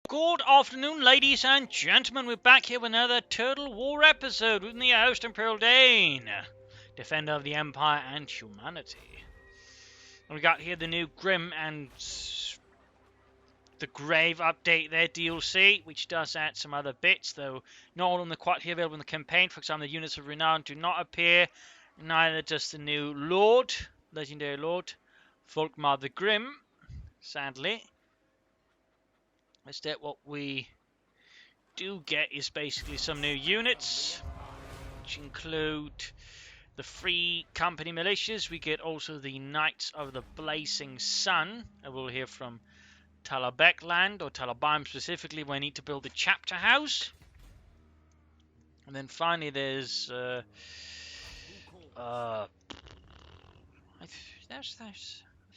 Good afternoon, ladies and gentlemen. We're back here with another Turtle War episode with me, your host, Imperial Dane, defender of the Empire and humanity. We got here the new Grim and the Grave update, their DLC, which does add some other bits, though not all of them are quite available in the campaign. For example, the units of renown do not appear, neither does the new Lord, legendary Lord, Volkmar the Grim, sadly. Instead, what we do get is basically some new units, which include the Free Company Militias. We get also the Knights of the Blazing Sun, and we'll hear from Talabekland, or Talabaim specifically, where I need to build the chapter house. And then finally there's I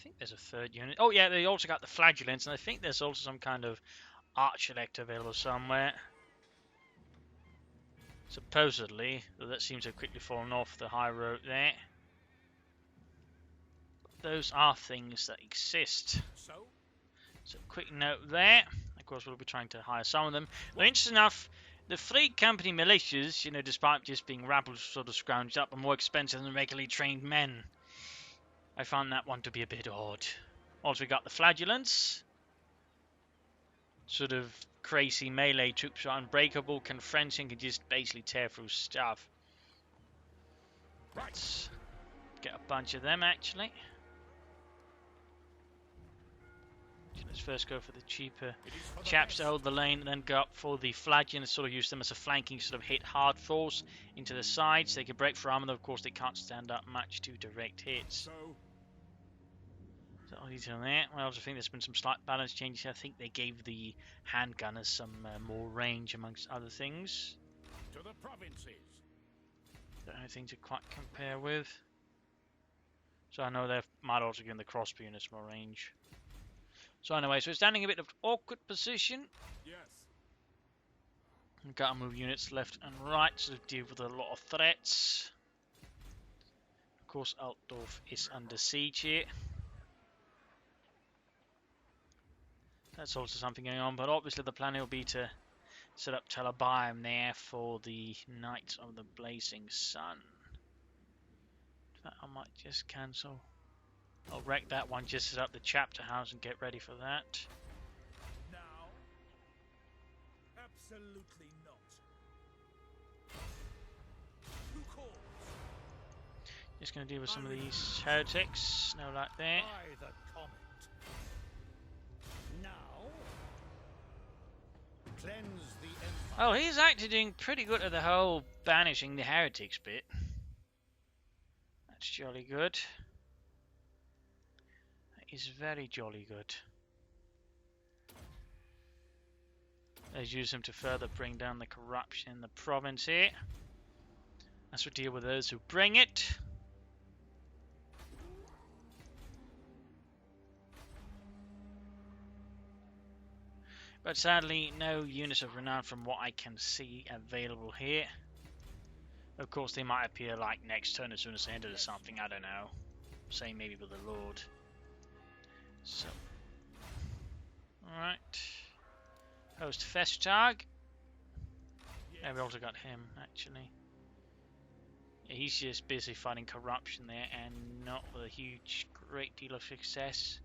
think there's a third unit. Oh yeah, they also got the Flagellants, and I think there's also some kind of Arch-elect available somewhere. Supposedly, though that seems to have quickly fallen off the high road there. Those are things that exist. So quick note there. Of course, we'll be trying to hire some of them. But interesting enough, the Free Company Militias, you know, despite just being rabble sort of scrounged up, are more expensive than regularly trained men. I found that one to be a bit odd. Also, we got the Flagellants. Sort of crazy melee troops are unbreakable, can french, and can just basically tear through stuff. Let's get a bunch of them, actually. Let's first go for the cheaper chaps to hold the lane, and then go up for the Flagellants, sort of use them as a flanking sort of hit hard force into the sides. They can break for armor, though of course they can't stand up much to direct hits. So all detail there. I also think there's been some slight balance changes. I think they gave the handgunners some more range, amongst other things. To the provinces. Don't have anything to quite compare with. So I know they might also give the crossbow units more range. So anyway, so we're standing in a bit of awkward position. Yes. We've got to move units left and right to deal with a lot of threats. Of course, Altdorf is under siege here. That's also something going on, but obviously the plan will be to set up Talabaim there for the Knights of the Blazing Sun. I might just cancel. I'll wreck that one, just set up the chapter house and get ready for that. Now? Absolutely not. Who calls? Just going to deal with some of these heretics. No luck there. By the comet. Now? Cleanse the empire. Oh, he's actually doing pretty good at the whole banishing the heretics bit. That's jolly good. Is very jolly good. Let's use them to further bring down the corruption in the province here. Let's deal with those who bring it. But sadly, no units of renown from what I can see available here. Of course, they might appear like next turn as soon as they enter or something, I don't know. Same maybe with the Lord. So, alright. Host Festag. Yeah, we also got him, actually. Yeah, he's just busy fighting corruption there, and not with a great deal of success.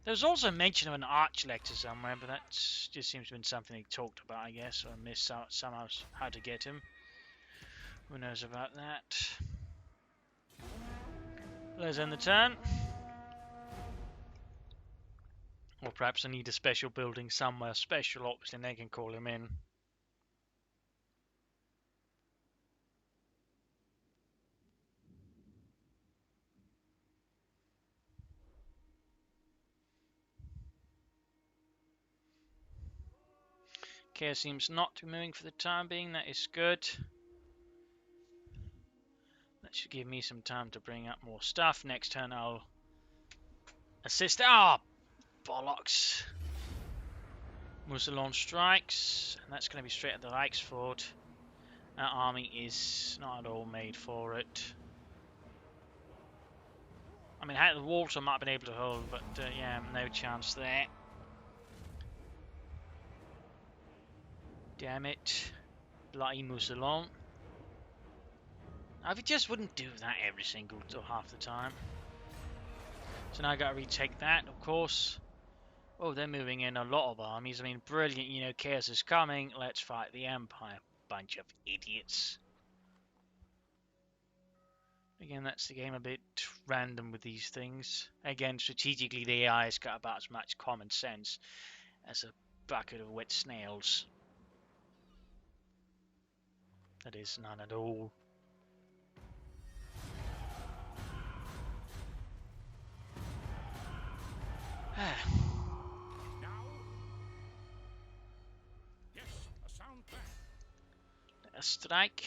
There was also mention of an Arch-Lector somewhere, but that just seems to have been something they talked about, I guess, or missed out somehow how to get him. Who knows about that? Let's end the turn. Or perhaps I need a special building somewhere special, obviously, and they can call him in. Care seems not to be moving for the time being, that is good. That should give me some time to bring up more stuff. Next turn I'll assist. Ah! Bollocks! Musalon strikes, and that's going to be straight at the Reichsford. That army is not at all made for it. I mean, the Walter might have been able to hold, but yeah, no chance there. Damn it. Bloody Mousselon. If it just wouldn't do that every single or half the time. So now I gotta retake that, of course. Oh, they're moving in a lot of armies. I mean, brilliant, you know, chaos is coming. Let's fight the Empire. Bunch of idiots. Again, that's the game a bit random with these things. Again, strategically, the AI has got about as much common sense as a bucket of wet snails. That is none at all. Now? Yes, a sound plan. A strike.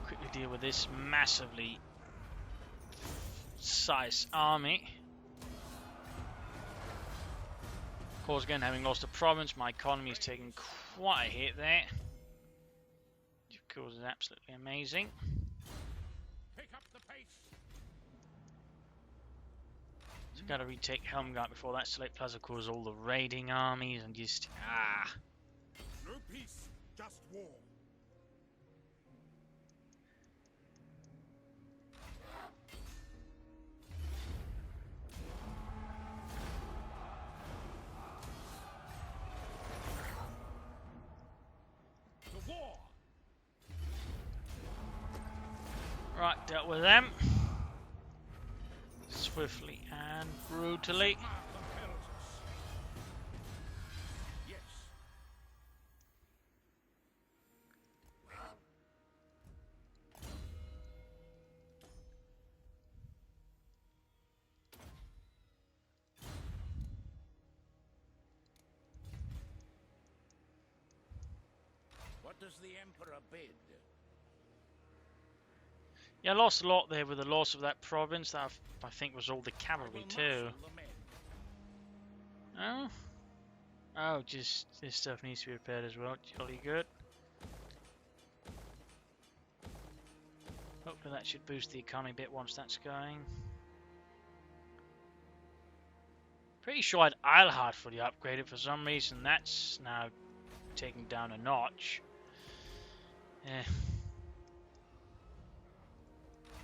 Quickly deal with this massively sized army. Of course, again, having lost a province, my economy is taking quite a hit there. Which, of course, is absolutely amazing. Pick up the pace. So I've got to retake Helmgart before that. Select plus, of course, all the raiding armies and just No peace, just war. The war. Right, dealt with them. Swiftly and brutally. Yes. What does the Emperor bid? Yeah, I lost a lot there with the loss of that province. That I think was all the cavalry too. Oh? Oh, just this stuff needs to be repaired as well. Jolly good. Hopefully that should boost the economy a bit once that's going. Pretty sure I had Eilhart fully upgraded. For some reason that's now taken down a notch. Eh.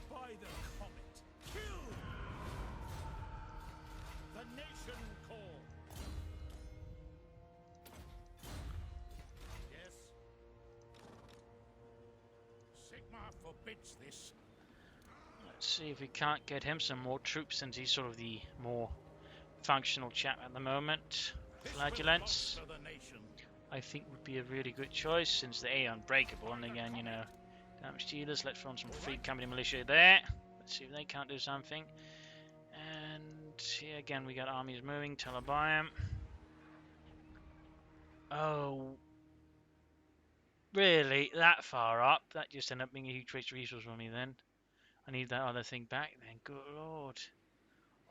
By the comet, kill! The nation call. Yes. Sigma forbids this. Let's see if we can't get him some more troops, since he's sort of the more functional chap at the moment. Flagellants, I think, would be a really good choice, since they are unbreakable. And again, you know, damage dealers. Let's throw on some free company militia there. Let's see if they can't do something. And here again, we got armies moving. Talabayam. Oh, really? That far up? That just ended up being a huge waste of resource for me then. I need that other thing back then. Good lord.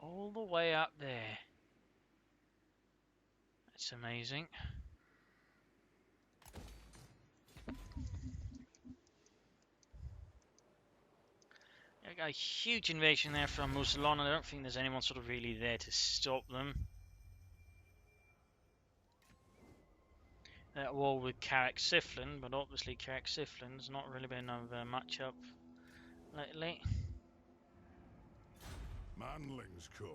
All the way up there. That's amazing. I got a huge invasion there from Mousselon, and I don't think there's anyone sort of really there to stop them. That war with Carrick-Siflin, but obviously Carrick-Siflin's not really been of much up lately. Manlings come.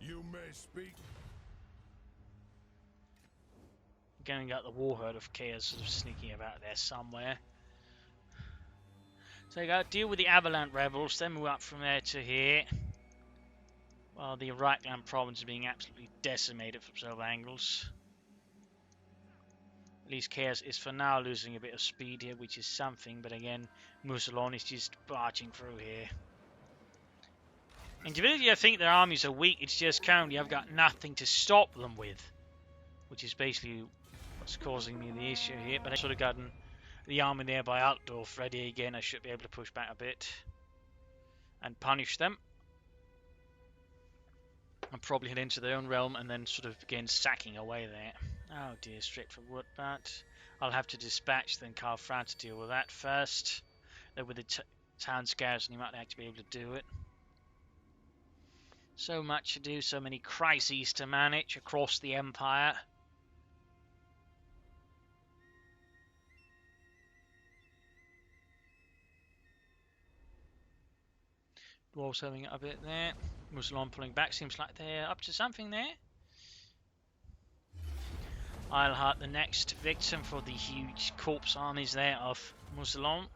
You may speak. Again, we got the Warherd of Chaos sort of sneaking about there somewhere. So you got to deal with the Avalanche rebels, then move up from there to here. While the Reichland province is being absolutely decimated from several angles. At least Chaos is for now losing a bit of speed here, which is something, but again, Mousselon is just marching through here. And divinity, I think their armies are weak, it's just currently I've got nothing to stop them with. Which is basically what's causing me the issue here, but I should have gotten the army there by Altdorf ready again. I should be able to push back a bit and punish them. And probably head into their own realm and then sort of begin sacking away there. Oh dear, straight for Woodbat. I'll have to dispatch then Karl Franz to deal with that first. Though with the town garrison he might actually be able to do it. So much to do, so many crises to manage across the Empire. Dwarves having it a bit there. Muslim pulling back, seems like they're up to something there. I'll hunt the next victim for the huge corpse armies there of Muslim.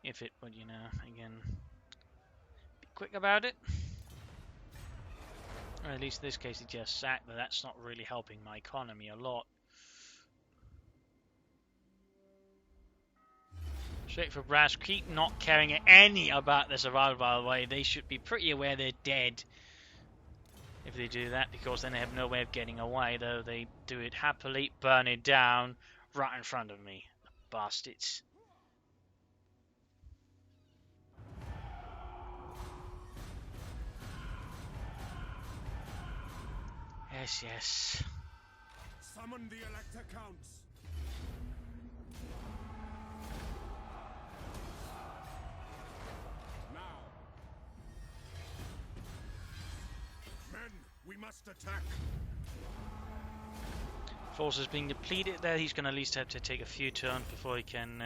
If it would, you know, again, be quick about it. Or at least in this case, he just sacked, but that's not really helping my economy a lot. Straight for brass, keep not caring any about the survival, by the way. They should be pretty aware they're dead if they do that, because then they have no way of getting away, though they do it happily, burn it down right in front of me. The bastards. Yes, yes. Summon the Elector Counts. Now. Men, we must attack. Forces being depleted there. He's going to at least have to take a few turns before he can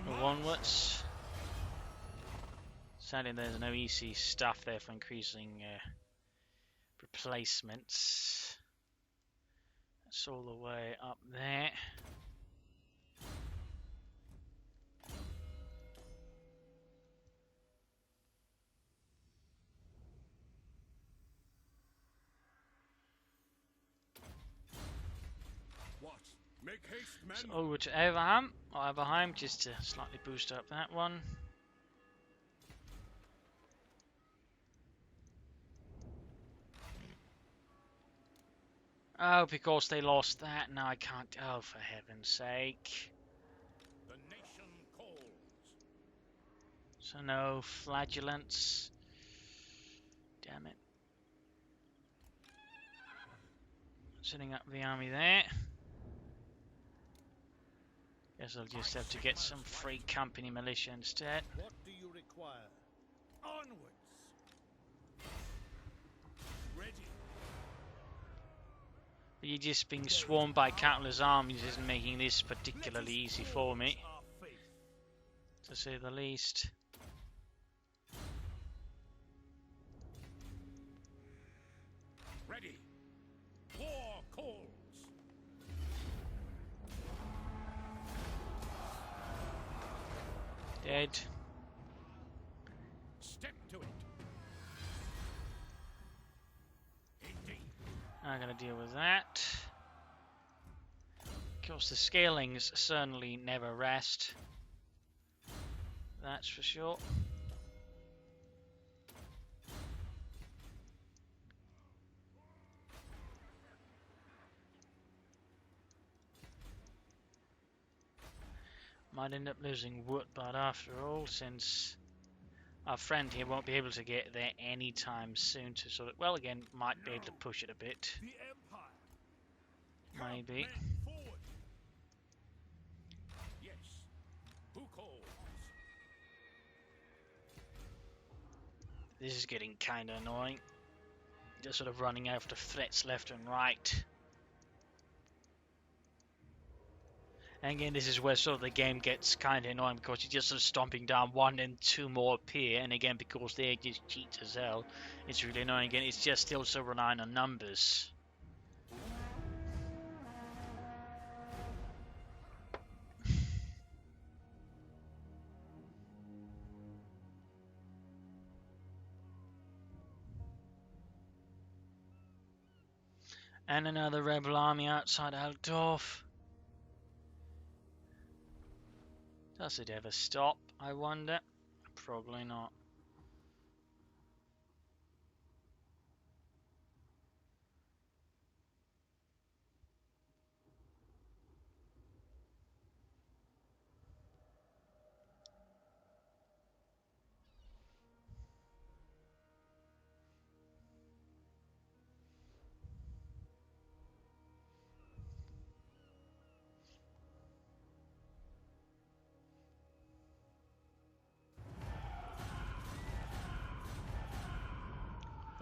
move onwards. Sadly, there's no easy stuff there for increasing replacements. That's all the way up there. What? Make haste, men. So over to Everheim, just to slightly boost up that one. Oh, because they lost that, now I can't. Oh, for heaven's sake. The nation calls. So no flagellants. Damn it. Setting up the army there. Guess I'll just have to get some free company militia instead. What do you require? Onwards. Ready. You're just being swarmed by countless armies isn't making this particularly easy for me, to say the least. Ready. War calls. Dead. Step to it. Indeed. I'm gonna deal with that. Of course, the scalings certainly never rest. That's for sure. Might end up losing wood, but after all, since our friend here won't be able to get there anytime soon to sort of, well, again, might be able to push it a bit. The Empire. Maybe. Men forward. Yes. Who calls? This is getting kinda annoying. Just sort of running after threats left and right. And again, this is where sort of the game gets kind of annoying, because you're just sort of stomping down one and two more appear, and again, because they just cheat as hell, it's really annoying. Again, it's just still so relying on numbers. And another rebel army outside Altdorf. Does it ever stop, I wonder? Probably not.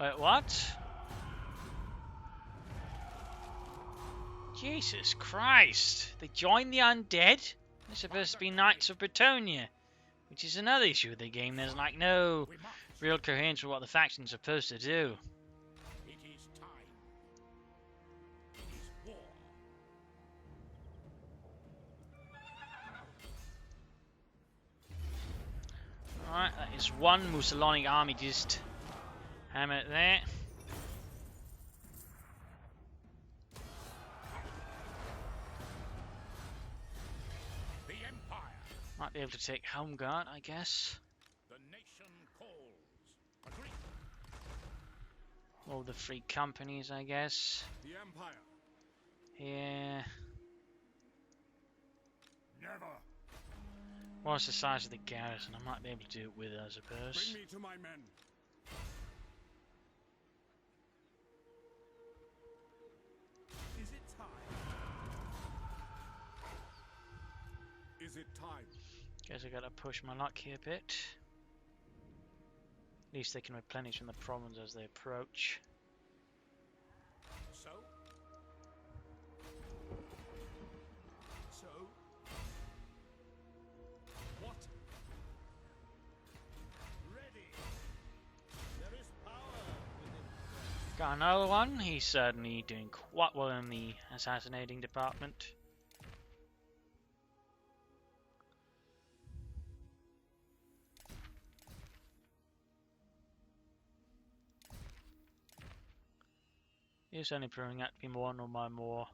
Wait, what? Jesus Christ! They joined the undead? They're supposed to be Knights of Bretonia, which is another issue with the game. There's like no We march. real coherence with what the faction's supposed to do. It is time. It is war. Alright, that is one Mussolini army just hammer it there. The Empire. Might be able to take Home Guard, I guess. The nation calls. Agree. All the free companies, I guess. The Empire. Yeah. Never. What's the size of the garrison? I might be able to do it with it, I Bring suppose. me to my men. Is it time? Is it time? Guess I gotta push my luck here a bit. At least they can replenish from the province as they approach. So? So? What? Ready. There is power within. Got another one. He's certainly doing quite well in the assassinating department. He's only proving out to be one of my more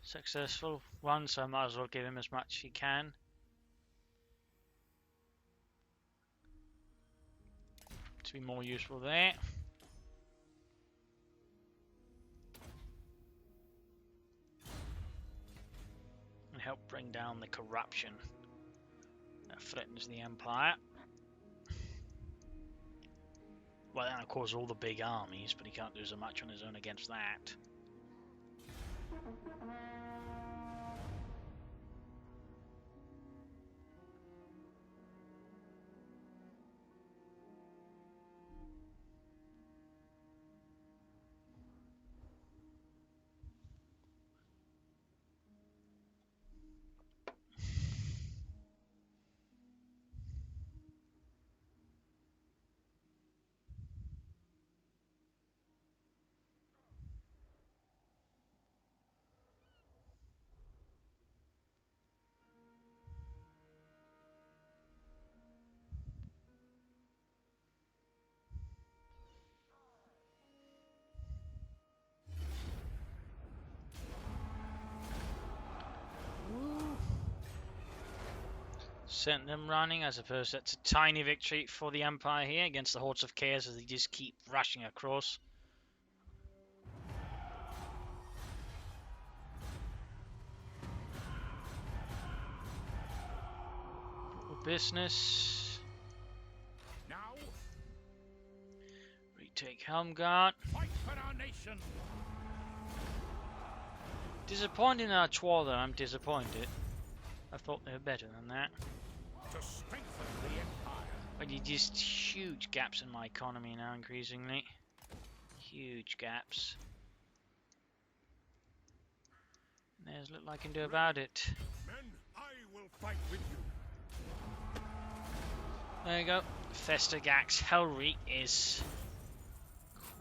successful ones, so I might as well give him as much as he can. To be more useful there. And help bring down the corruption that threatens the Empire. Well, then of course all the big armies, but he can't do so much on his own against that. Sent them running. I suppose that's a tiny victory for the Empire here against the hordes of chaos as they just keep rushing across. Business. Now, Retake Helmgart. fight for our nation. Disappointing Artois though, I'm disappointed. I thought they were better than that. To strengthen the Empire. But you just huge gaps in my economy now increasingly. Huge gaps. There's little I can do about it. Men, I will fight with you. There you go. Festagax Hellreek is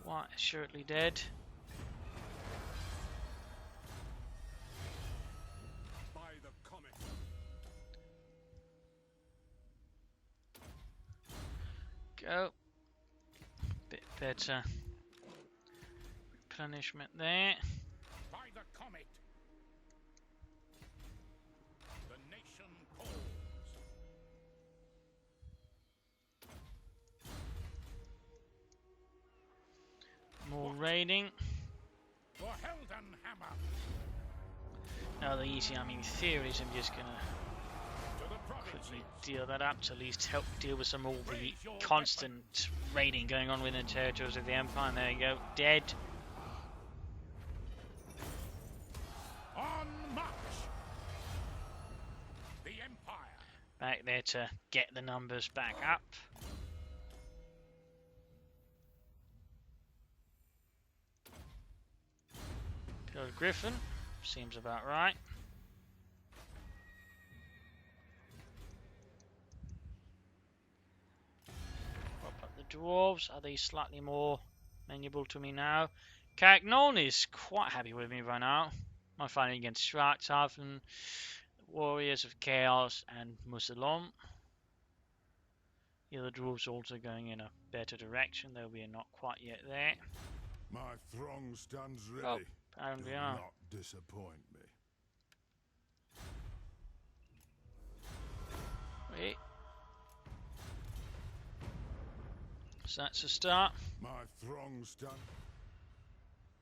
quite assuredly dead. By the comet. Go. Bit better. Replenishment there. By the comet. The nation calls. More raiding. For Heldenhammer. Now the easy, I mean, theories I'm just gonna To the quickly provinces. deal that up to at least help deal with some of all the constant raiding going on within the territories of the Empire. And there you go, dead. On march. The Empire. Back there to get the numbers back up. Griffin. Seems about right. Pop up the dwarves. Are they slightly more amenable to me now? Cagnon is quite happy with me right now. I'm fighting against Schwarzhafen, Warriors of Chaos, and Musalon. The other dwarves also going in a better direction, though we are not quite yet there. My throng stands ready. Oh, apparently Do are. not disappoint me. Wait. So that's a start. My throng stand.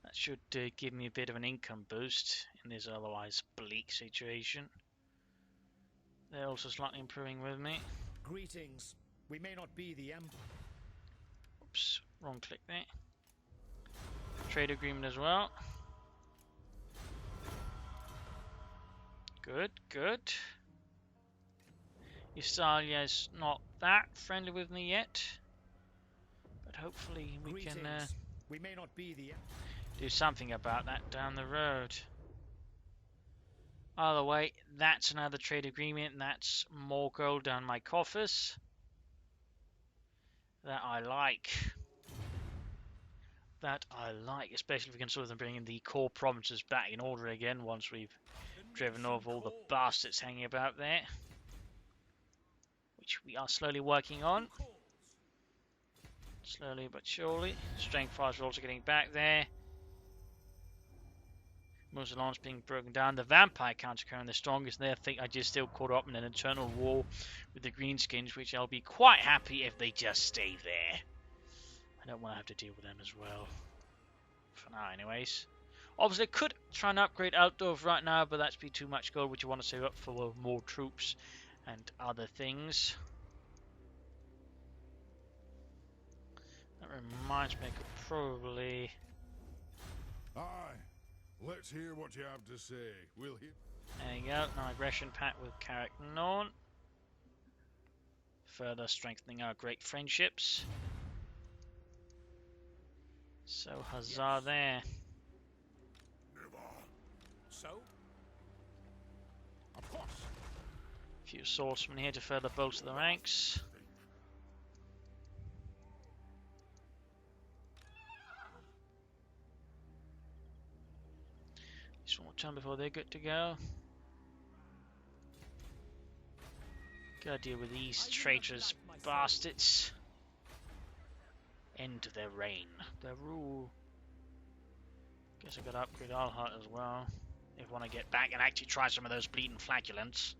That should give me a bit of an income boost in this otherwise bleak situation. They're also slightly improving with me. Greetings. We may not be the Empire. Oops, wrong click there. Trade agreement as well. Good, good. Istalia's not that friendly with me yet, but hopefully we can We may not be the do something about that down the road. By the way, that's another trade agreement, and that's more gold down my coffers. That I like. That I like, especially if we can sort of bring in the core provinces back in order again once we've driven off all the bastards hanging about there. Which we are slowly working on. Slowly but surely. Strength fires are also getting back there. Musalon's being broken down. The vampire countercurrent, the strongest there. I think I just still caught up in an eternal war with the greenskins, which I'll be quite happy if they just stay there. I don't want to have to deal with them as well. For now, anyways. Obviously, I could try and upgrade Altdorf right now, but that's be too much gold, which you want to save up for more troops and other things. That reminds me, I could probably... Aye. Let's hear what you have to say. We'll hear. There you go, no aggression pact with Carrick Norn. Further strengthening our great friendships. So huzzah there. So? Of course. A few swordsmen here to further bolster the ranks. Just one more time before they're good to go. Gotta deal with these traitorous bastards. End their reign, their rule. Guess I gotta upgrade Alhart as well. If I want to get back and actually try some of those bleeding flatulence.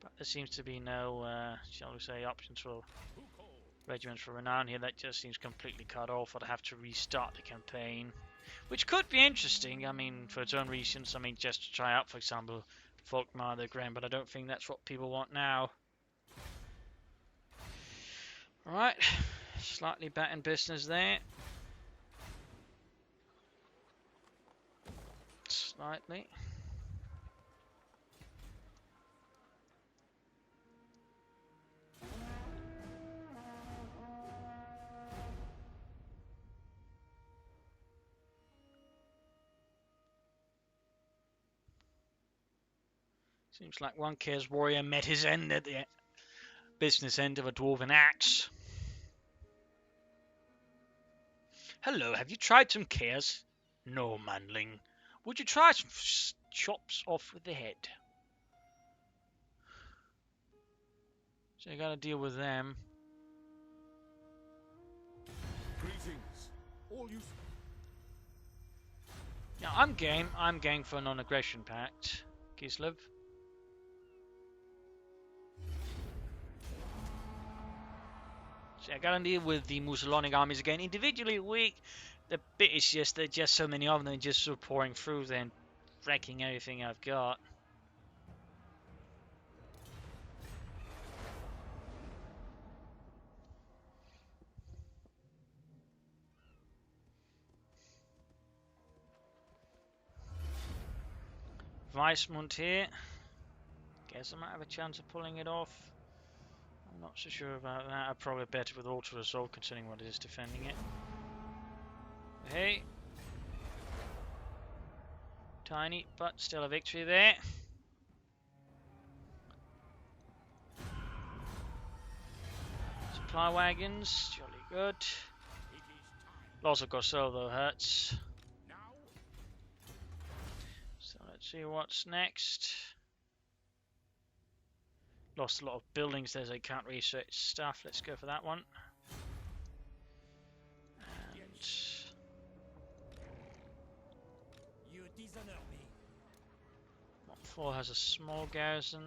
But there seems to be no, shall we say, options for regiments for renown here. That just seems completely cut off. I'd have to restart the campaign. Which could be interesting, I mean, for its own reasons. I mean, just to try out, for example, Volkmar the Grand, but I don't think that's what people want now. Alright, slightly back in business there. Slightly. Seems like one Chaos Warrior met his end at the business end of a Dwarven axe. Hello, have you tried some Chaos? No, manling. Would you try some chops off with the head? So you gotta deal with them. Greetings. All you. Yeah, I'm game. I'm game for a non-aggression pact, Kislev. So I gotta deal with the Musolonic armies again. Individually weak. The bit is just there's just so many of them, just sort of pouring through there and wrecking everything I've got. Weissmund here. Guess I might have a chance of pulling it off. I'm not so sure about that. I'd probably better with Auto Assault considering what it is defending it. Hey. Tiny, but still a victory there. Supply wagons, jolly good. It is time. Loss of Gossel though hurts. Now, So let's see what's next. Lost a lot of buildings there, so I can't research stuff. Let's go for that one. And you dishonor me. Mont 4 has a small garrison.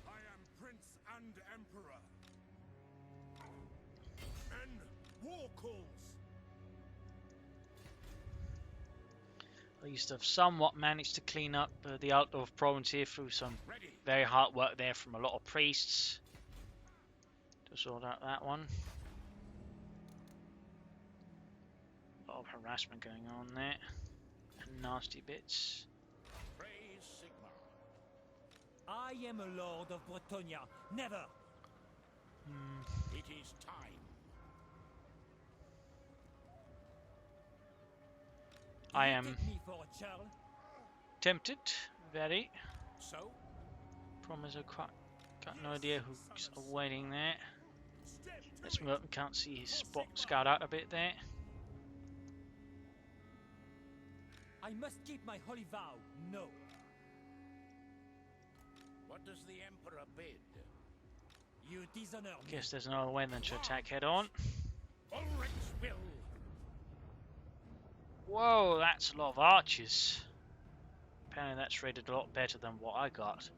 I am Prince and Emperor. Men, war calls. I used to have somewhat managed to clean up the Altdorf province here through some Ready. very hard work there from a lot of priests to sort out that one. A lot of harassment going on there and nasty bits. Praise Sigma. I am a lord of Bretonia. Never. It is time. I You am take me for a child. tempted, very. So, Problem is I got no idea who's awaiting there. Let's move up and can't see his spot scout out a bit there. I must keep my holy vow. No. what does the Emperor bid? You dishonor me. Guess there's no other way than to attack head on. Ulrich's will. Whoa, that's a lot of archers. Apparently that's rated a lot better than what I got.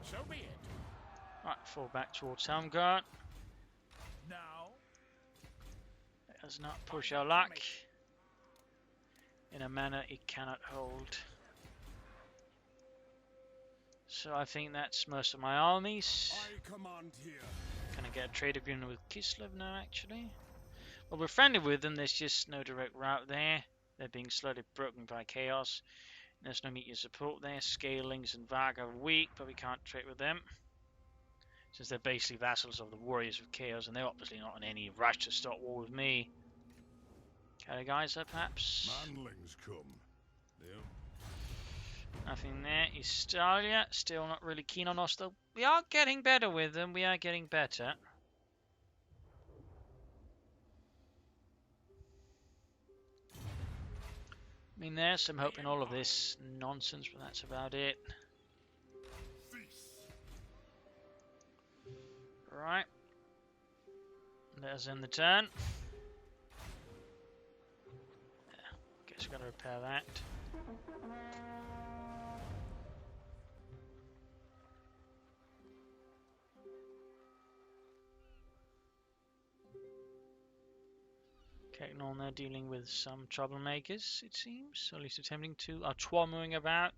So be it. Right, fall back towards Helmgart. Now, Let us not push our luck in a manner it cannot hold. So I think that's most of my armies. I command here. Can I get a trade agreement with Kislev now, actually? Well, we're friendly with them, there's just no direct route there. They're being slowly broken by chaos. There's no immediate support there. Scalings and Varg are weak, but we can't trade with them, since they're basically vassals of the Warriors of Chaos, and they're obviously not in any rush to start war with me. Okay, guys, perhaps? Manlings come. Yep. Nothing there. Estalia, still not really keen on us, though. We are getting better with them. We are getting better. I mean, there's some hope in all of this nonsense, but that's about it. Right. Let us end the turn. Guess we've got to repair that. Getting on there, dealing with some troublemakers, it seems, or at least attempting to, are twommering about.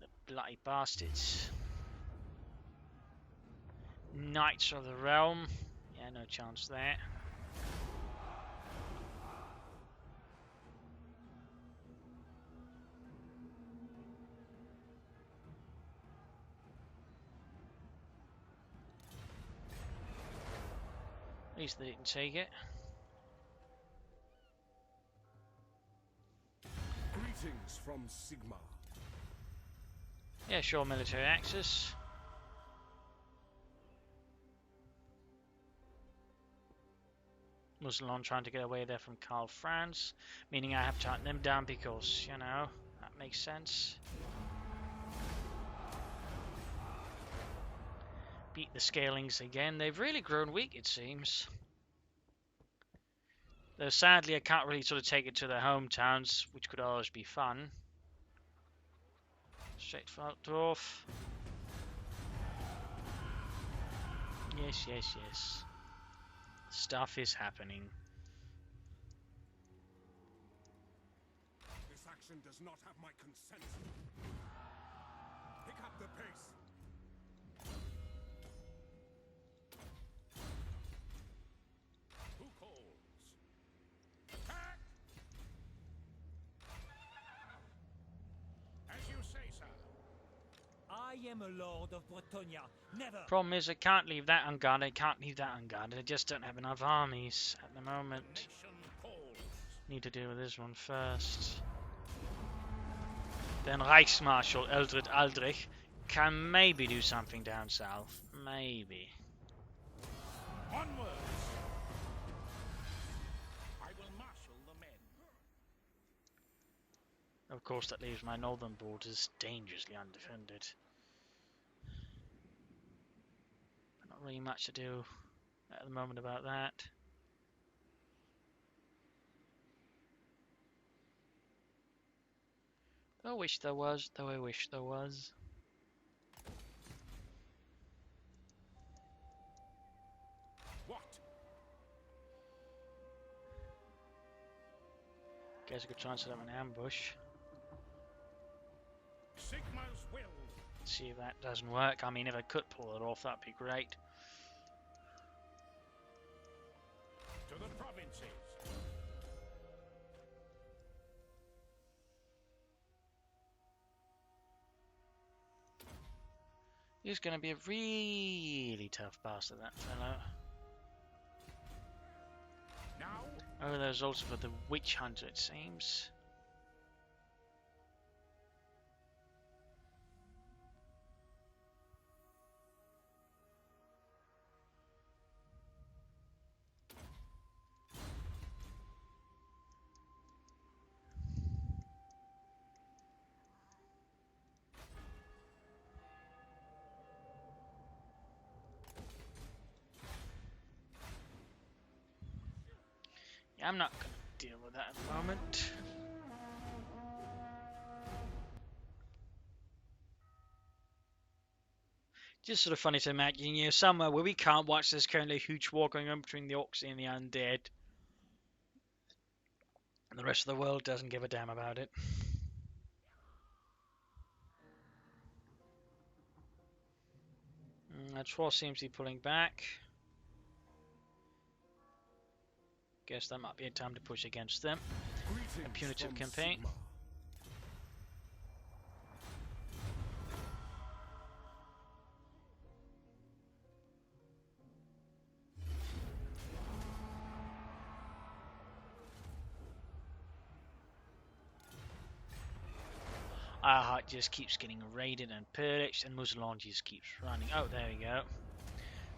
The bloody bastards. Knights of the Realm. Yeah, no chance there. At least they didn't take it. Greetings from Sigma. Yeah, sure, military axis. Muslon trying to get away there from Karl Franz, meaning I have to hunt them down because, you know, that makes sense. Beat the Scalings again. They've really grown weak, it seems. Though sadly I can't really sort of take it to their hometowns, which could always be fun. Straight for Altdorf. Yes, yes, yes. Stuff is happening. This action does not have my consent. Pick up the pace. who calls? Attack! As you say, sir. I I am a lord of Bretonia. Never. Problem is, I can't leave that unguarded. I can't leave that unguarded. I just don't have enough armies at the moment. Nation calls. Need to deal with this one first. Then Reichsmarschall Eldred Aldrich can maybe do something down south. Maybe. Onwards. I will marshal the men. Of course, that leaves my northern borders dangerously undefended. Not really much to do at the moment about that. Though I wish there was, though I wish there was. What? Guess I could try and set up an ambush. Sigma's will. See if that doesn't work. I mean, if I could pull it off, that'd be great. To the provinces. He's going to be a really tough bastard, that fellow. Now, Oh, there's also for the witch hunter, it seems. Yeah, I'm not going to deal with that at the moment. Just sort of funny to imagine, you know, somewhere where we can't watch this currently a huge war going on between the Orcs and the Undead. And the rest of the world doesn't give a damn about it. Troll seems to be pulling back. Guess that might be a time to push against them. Greetings A punitive from campaign. Sigma. Our heart just keeps getting raided and pillaged, and Musalon just keeps running. Oh, there we go.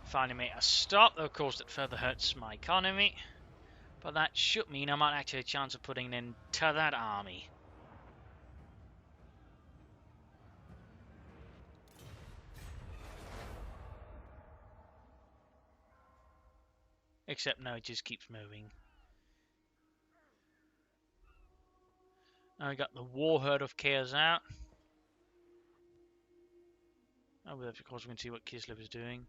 Finally made a stop. Of course, that further hurts my economy. But that should mean I might actually have a chance of putting an end to that army. Except no, it just keeps moving. Now we got the War Herd of Chaos out. Oh, well, of course we can see what Kislev is doing.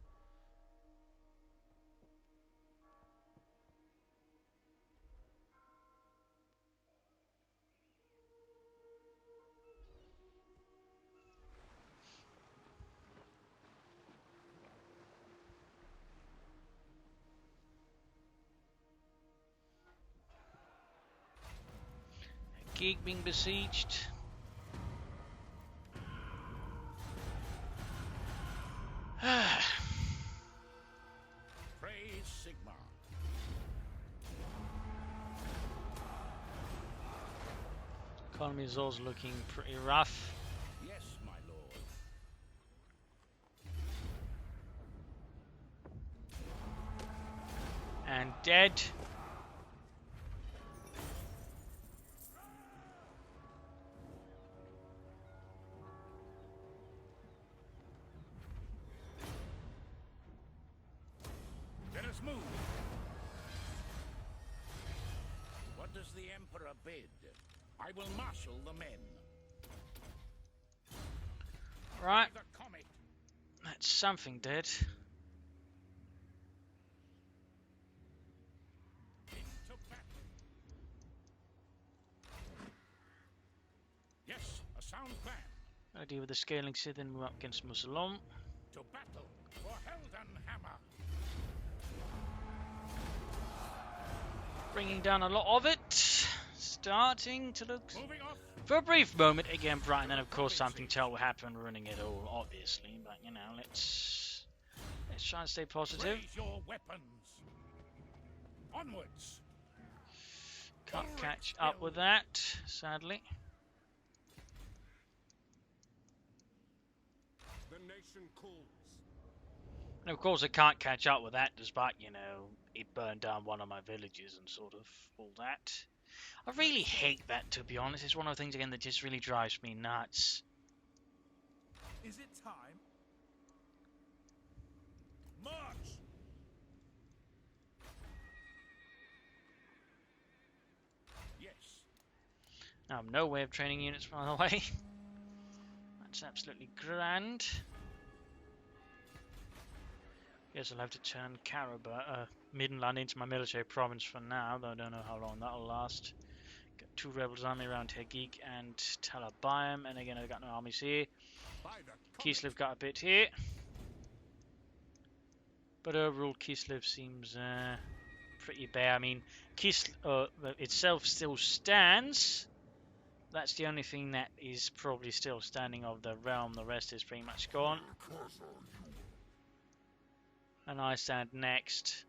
Geek being besieged. praise Sigma. Economy is also looking pretty rough. Yes, my lord. And dead. Let us move. What does the Emperor bid? I will marshal the men. Right, The comet. that's something dead. Into battle. Yes, a sound plan. Gotta deal with the scaling Sith and move up against Musalon. To battle for Heldenhammer. Bringing down a lot of it. Starting to look Moving off. For a brief moment, it getting bright, and then of course something terrible happened, ruining it all, obviously. But you know, let's try and stay positive. Raise your weapons. Onwards. Can't catch up with that, sadly. The nation calls. And of course I can't catch up with that, despite, you know, it burned down one of my villages and sort of all that. I really hate that, to be honest. It's one of the things, again, that just really drives me nuts. Is it time? March! Yes. I have no way of training units, by the way. That's absolutely grand. Guess I'll have to turn Midland into my military province for now, though I don't know how long that'll last. Got 2 rebels army around Hegik and Talabayam, and again I've got no armies here. Kislev got a bit here. But overall Kislev seems pretty bare. I mean, Kislev itself still stands. That's the only thing that is probably still standing of the realm. The rest is pretty much gone. And I stand next.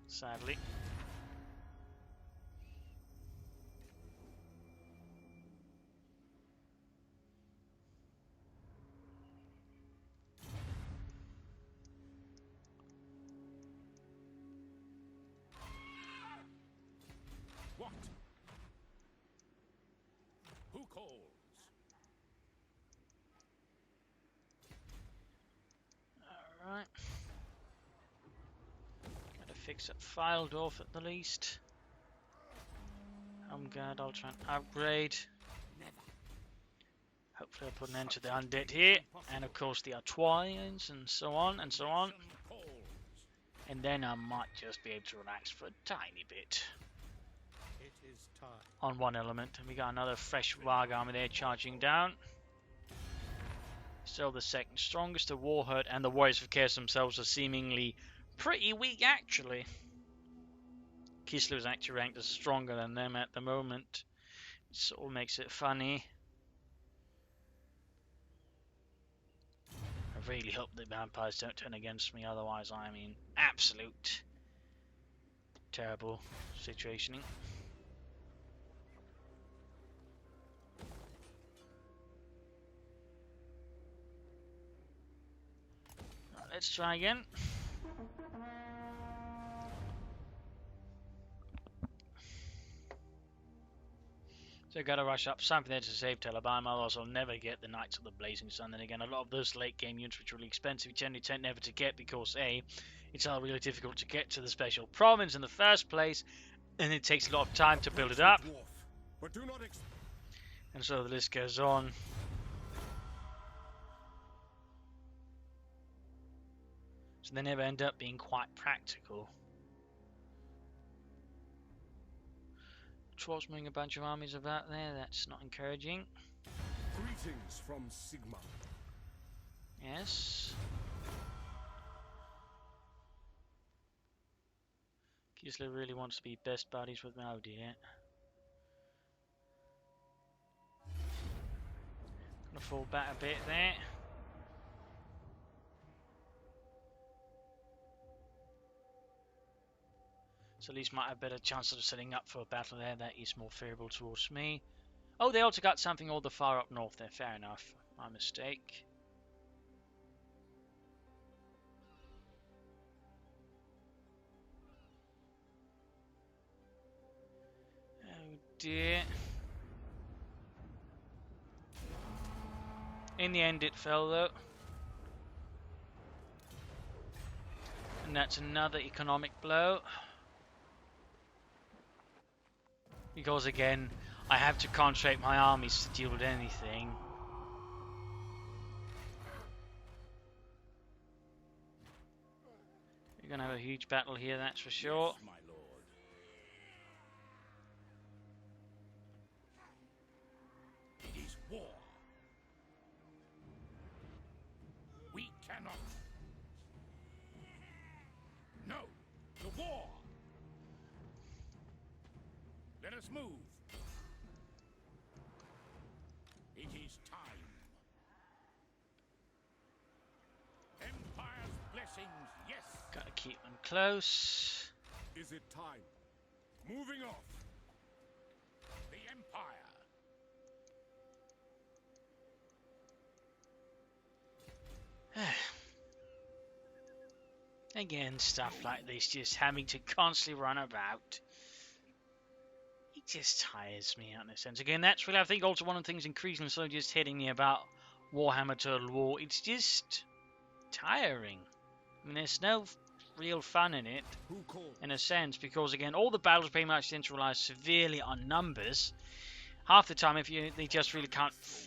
Sadly. What? Who calls? Alright. Gotta fix up Filedorf at the least. I'm glad I'll try and upgrade. Hopefully I'll put an end to the undead here. And of course the Artoians and so on and so on. And then I might just be able to relax for a tiny bit. It is time. On one element. And we got another fresh Warg army there charging down. Still the second strongest. The Warherd and the Warriors of Chaos themselves are seemingly pretty weak actually. Kislev is actually ranked as stronger than them at the moment. It sort of makes it funny. I really hope the vampires don't turn against me, otherwise I'm in absolute terrible situation. Right, let's try again. So I gotta rush up something there to save Teleban, otherwise I'll never get the Knights of the Blazing Sun. Then again, a lot of those late game units which are really expensive, you generally tend never to get because A, it's all really difficult to get to the special province in the first place, and it takes a lot of time to build it up. But do not And so the list goes on. So they never end up being quite practical. Trolls moving a bunch of armies about there, that's not encouraging. Greetings from Sigma. Yes. Kislev really wants to be best buddies with me. Oh dear. Gonna fall back a bit there. So at least might have better chances of setting up for a battle there that is more favourable towards me. Oh, they also got something all the far up north there. Fair enough. My mistake. Oh dear. In the end it fell though. And that's another economic blow. Because again, I have to concentrate my armies to deal with anything. We're gonna have a huge battle here, that's for sure. Yes, my lord. It is war. We cannot. No, the war. us move. It is time. Empire's blessings, yes. Gotta keep them close. Is it time? Moving off. The Empire. Again, stuff like this, just having to constantly run about. It just tires me out in a sense. Again, that's really, I think, also one of the things increasingly so just hitting me about Warhammer Total War. It's just tiring. I mean, there's no real fun in it, Who called? in a sense, because again, all the battles pretty much tend to rely severely on numbers. Half the time, they just really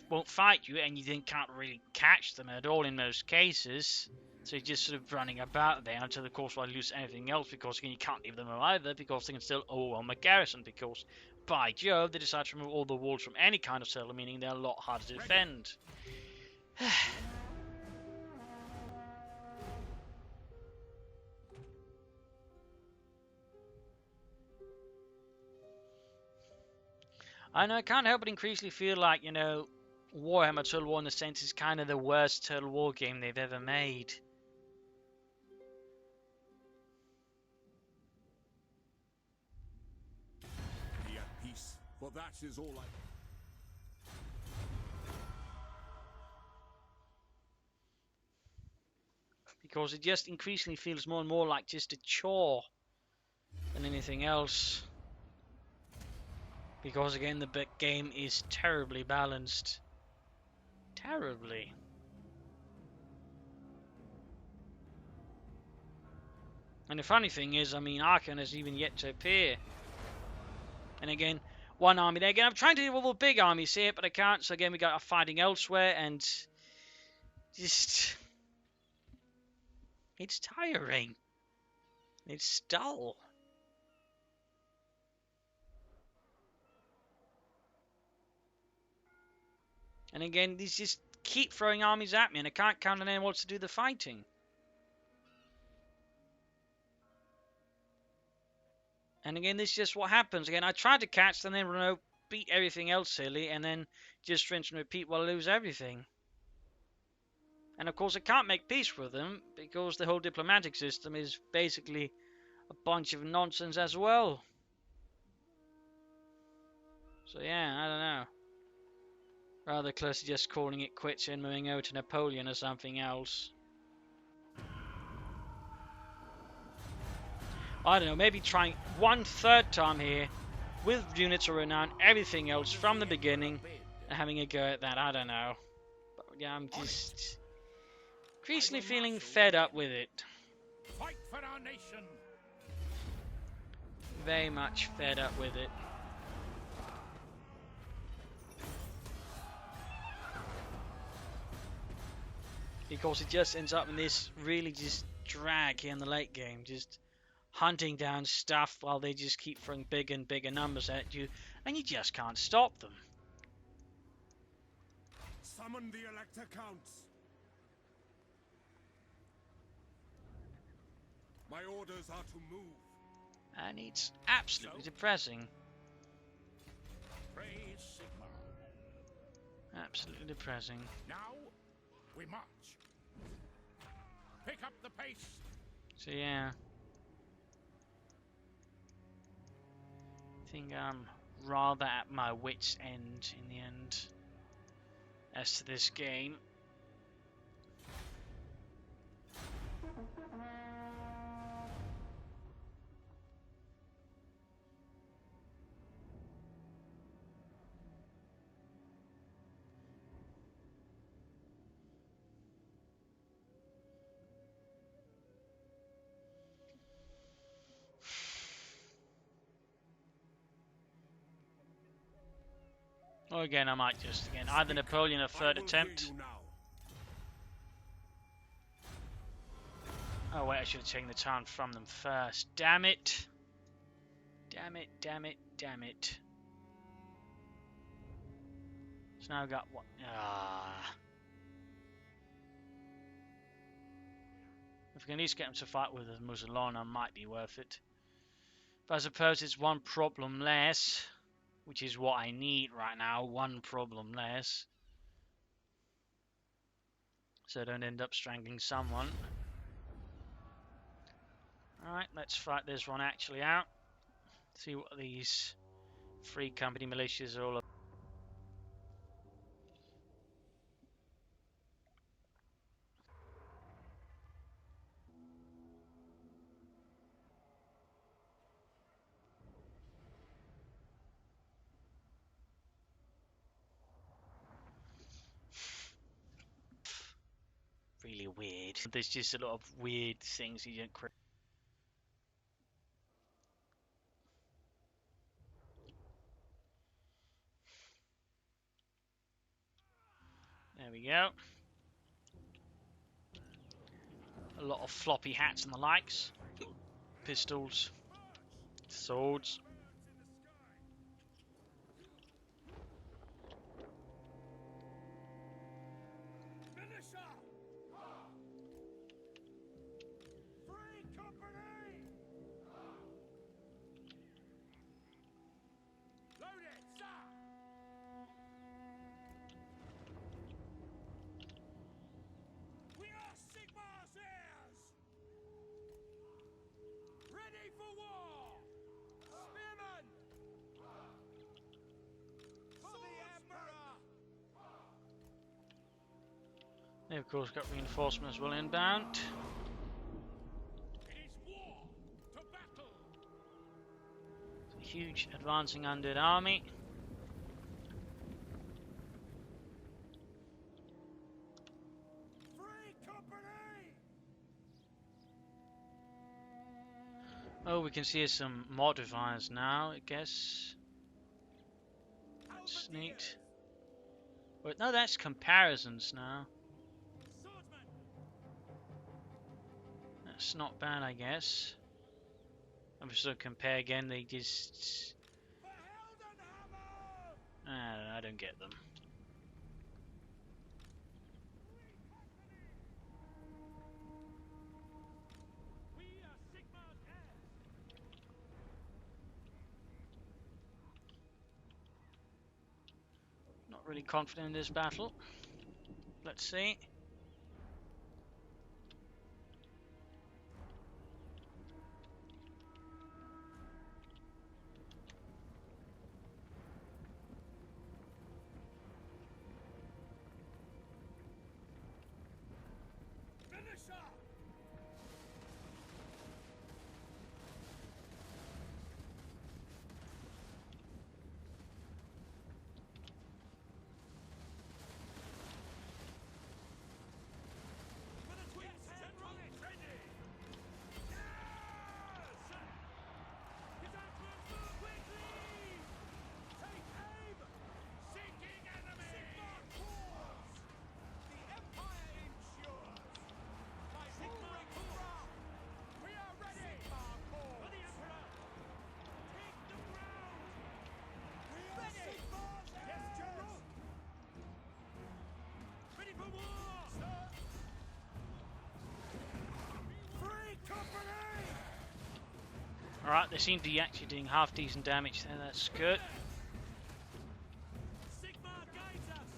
won't fight you, and you then can't really catch them at all in most cases. So you're just sort of running about there until, of course, I lose anything else, because again, you can't leave them either, because they can still overwhelm a garrison, because, by Jove, they decide to remove all the walls from any kind of settlement, meaning they're a lot harder to defend. I know, I can't help but increasingly feel like, Warhammer Total War in a sense is kind of the worst Total War game they've ever made. Be at peace, for that is all I... Because it just increasingly feels more and more like just a chore than anything else. Because again, the game is terribly balanced. Terribly. And the funny thing is, I mean, Archon has even yet to appear. And again, one army there. Again, I'm trying to deal with all the big armies here, but I can't. So again, we got fighting elsewhere, and just... it's tiring. It's dull. And again, these just keep throwing armies at me, and I can't count on anyone else to do the fighting. And again, this is just what happens. Again, I try to catch them, then beat everything else silly, and then just rinse and repeat while I lose everything. And of course, I can't make peace with them, because the whole diplomatic system is basically a bunch of nonsense as well. So yeah, I don't know. Rather close to just calling it quits and moving over to Napoleon or something else. I don't know, maybe trying one third time here with units of renown, everything else from the beginning, and having a go at that. I don't know. But yeah, I'm just increasingly feeling fed up with it. Fight for our nation. Very much fed up with it. Because it just ends up in this really just drag here in the late game, just hunting down stuff while they just keep throwing bigger and bigger numbers at you, and you just can't stop them. Summon the Elector Counts. My orders are to move. And it's absolutely depressing. Praise Sigmar. Absolutely depressing. Now we march. Pick up the pace. So yeah. I think I'm rather at my wit's end in the end as to this game. Or again, I might just either Napoleon a third attempt. Oh wait, I should have taken the town from them first. Damn it! Damn it! Damn it! Damn it! So now I've got what? If we can at least get them to fight with Musolana, might be worth it. But I suppose it's one problem less. which is what I need right now. One problem less, so I don't end up strangling someone. Alright, let's fight this one actually out. See what these free company militias are all about. Really weird. There's just a lot of weird things you don't create. There we go. A lot of floppy hats and the likes. Pistols. Swords. Militia! Free company! Loaded, sir! We are Sigmar's heirs! Ready for war! Spearmen! For the Emperor! They've of course got reinforcements well inbound. It is war to battle! A huge advancing undead army. Free company! Oh, we can see some modifiers now, I guess. That's neat. Wait, no, that's comparisons now. Swordsman! That's not bad, I guess. I'm just gonna compare again. They just, For Heldenhammer! I don't get them. We are Sigmar's heirs! Not really confident in this battle. Let's see. Militia! For the Twins, General! Ready! Yes! Get out to it quickly! Take aim! Seeking enemy! Sigmar calls! The Empire ensures! By Sigmar calls! We are ready! Sigmar calls! For the Emperor! Take the ground! We are ready! Sigmar's yes, General! Ready for war! Sir! Free company! Alright, they seem to be actually doing half decent damage there. That's good. Sigmar guides us!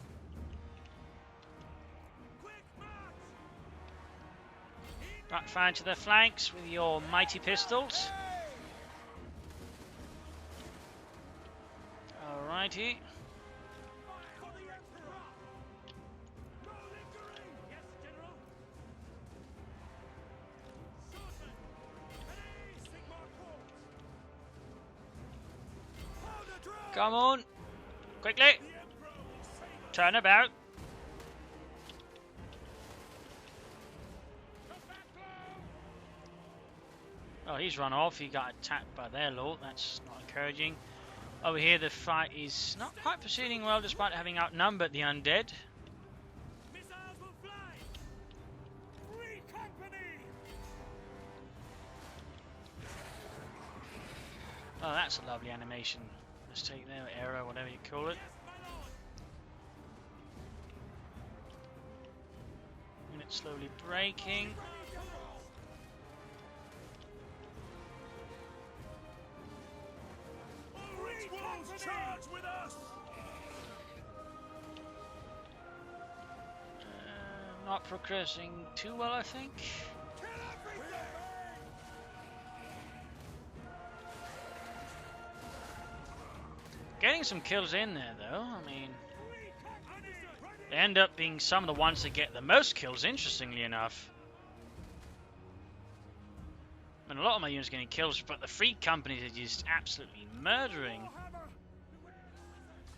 Quick march! Backfire to their flanks with your mighty pistols. Alrighty. For the Emperor! No lingering! Yes, General! Swordsman! Ready! Sigmar calls! Hold the drum! Come on. Quickly. The Emperor will save us! Turn about. To battle! Oh, he's run off. He got attacked by their lord. That's not encouraging. Over here, the fight is not quite proceeding well, despite having outnumbered the undead. Missiles will fly! Free company! Oh, that's a lovely animation. Let's take their arrow, whatever you call it. Yes, my lord! Unit slowly breaking. Ready, General! Wolves charge with us! Not progressing too well, I think. Kill everything! Getting some kills in there, though. I mean, they end up being some of the ones that get the most kills, interestingly enough. I mean, a lot of my units are getting kills, but the free companies are just absolutely murdering.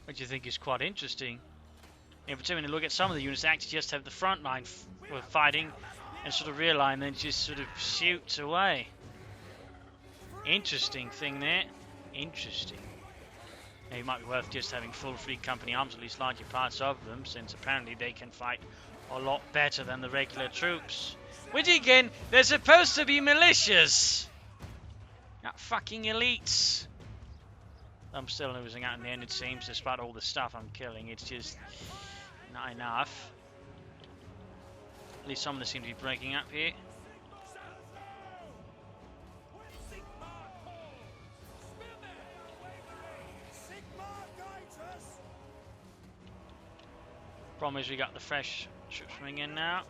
Which I think is quite interesting. In particular, when you look at some of the units, they actually just have the front line with fighting and sort of rear line, then just sort of shoots away. Interesting thing there. Interesting. It might be worth just having full free company arms, at least larger parts of them, since apparently they can fight a lot better than the regular troops. Which again, they're supposed to be militias! Not fucking elites. I'm still losing out in the end, it seems, despite all the stuff I'm killing. It's just not enough. At least some of them seem to be breaking up here. Problem is we got the fresh troops coming in now.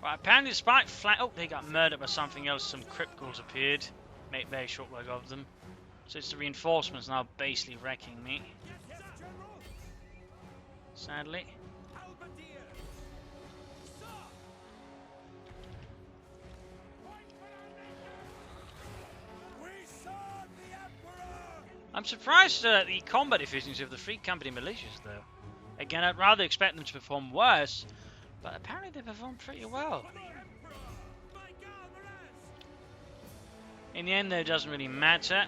Right, apparently despite flat... Oh, they got murdered by something else. Some crypt ghouls appeared. Made very short work of them. So it's the reinforcements now basically wrecking me. Sadly. I'm surprised at the combat efficiency of the Free Company militias, though. Again, I'd rather expect them to perform worse, but apparently they perform pretty well. In the end, though, it doesn't really matter.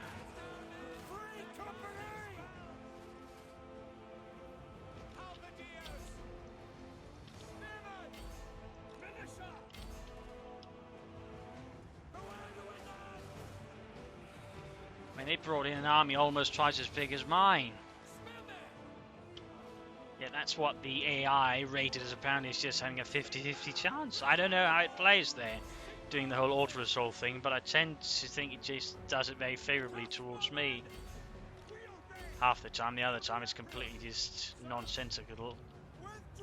I mean, they brought in an army almost twice as big as mine. Yeah, that's what the AI rated as. Apparently it's just having a 50-50 chance. I don't know how it plays there, doing the whole auto-assault thing, but I tend to think it just does it very favourably towards me. Half the time, the other time it's completely just nonsensical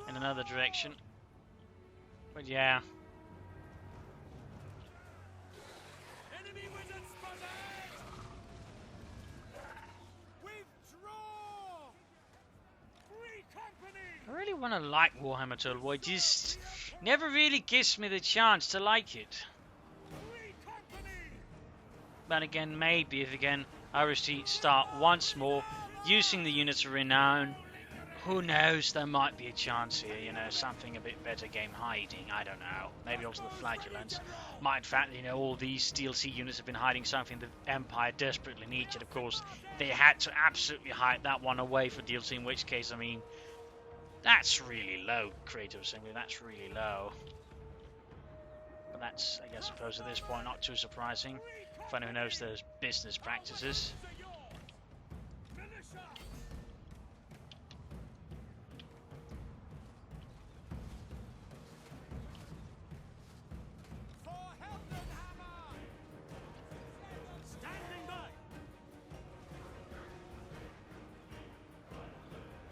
in another direction. But yeah. I really want to like Warhammer Total War, it just never really gives me the chance to like it. But again, maybe if again I were to start once more using the units of renown, who knows, there might be a chance here, you know, something a bit better game hiding, I don't know. Maybe also the Flagellants. Might in fact, you know, all these DLC units have been hiding something the Empire desperately needs, and of course they had to absolutely hide that one away for DLC, in which case, I mean, that's really low, Creative Assembly, that's really low. But that's, I guess, suppose at this point, not too surprising. For anyone who knows those business practices.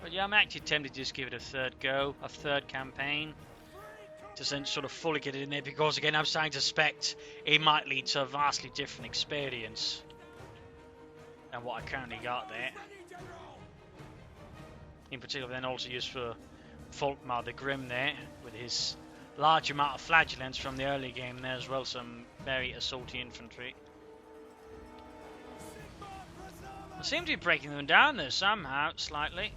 But yeah, I'm actually tempted to just give it a third go, a third campaign, to then sort of fully get it in there, because again I'm starting to suspect it might lead to a vastly different experience than what I currently got there. In particular then also used for Volkmar the Grim there, with his large amount of flagellants from the early game there, as well as some very assaulty infantry. I seem to be breaking them down there somehow, slightly.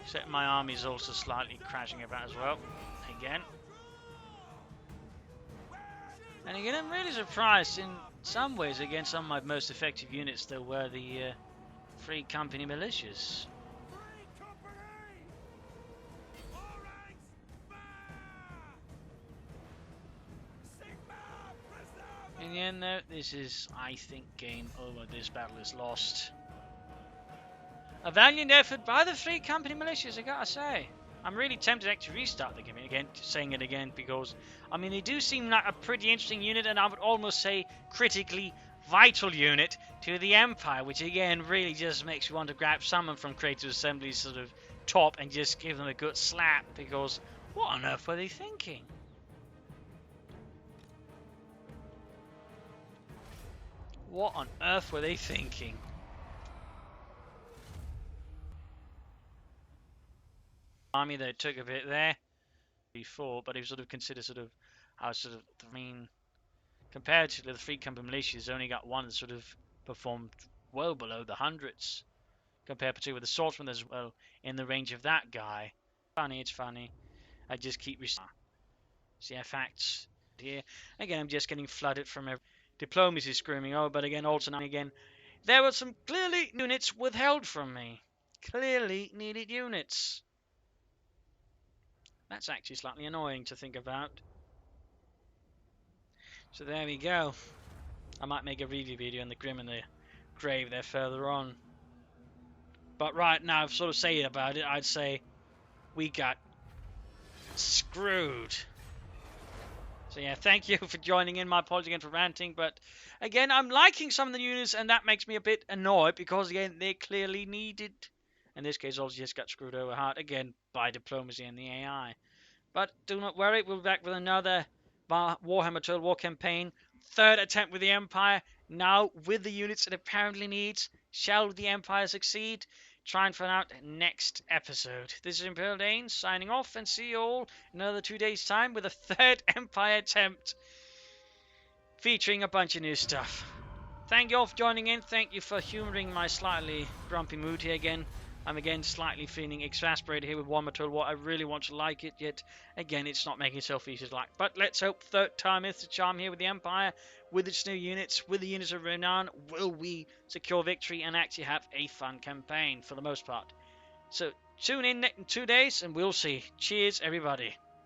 Except my army's also slightly crashing about as well, again. And again, I'm really surprised in some ways, again, some of my most effective units still were the Free Company militias. In the end though, this is, I think, game over. This battle is lost. A valiant effort by the Free Company militias, I gotta say. I'm really tempted to actually restart the game again, saying it again, because, I mean, they do seem like a pretty interesting unit, and I would almost say critically vital unit to the Empire, which again really just makes me want to grab someone from Creative Assembly's sort of top and just give them a good slap, because what on earth were they thinking? What on earth were they thinking? Army that took a bit there before, but he was sort of considered I mean, compared to the three company militias, only got one that sort of performed well below the hundreds, compared to with the swordsman as well in the range of that guy. It's funny. I just keep see facts here. Again, I'm just getting flooded from every diplomacy screaming. Oh, but again, also now again, there were some clearly units withheld from me. Clearly needed units. That's actually slightly annoying to think about. So there we go. I might make a review video on the Grim and the Grave there further on. But right now, sort of saying about it, I'd say we got screwed. So yeah, thank you for joining in. My apologies again for ranting, but again, I'm liking some of the units, and that makes me a bit annoyed because again, they're clearly needed. In this case, also just got screwed over hard again by diplomacy and the AI. But do not worry, we'll be back with another Warhammer Total War campaign. Third attempt with the Empire, now with the units it apparently needs. Shall the Empire succeed? Try and find out next episode. This is Imperial Dane signing off, and see you all in another 2 days' time with a third Empire attempt featuring a bunch of new stuff. Thank you all for joining in. Thank you for humouring my slightly grumpy mood here again. I'm again slightly feeling exasperated here with Warhammer Total War. I really want to like it, yet again it's not making itself easy to like. But let's hope third time is the charm here with the Empire, with its new units, with the units of renown. Will we secure victory and actually have a fun campaign for the most part? So tune in 2 days and we'll see. Cheers everybody.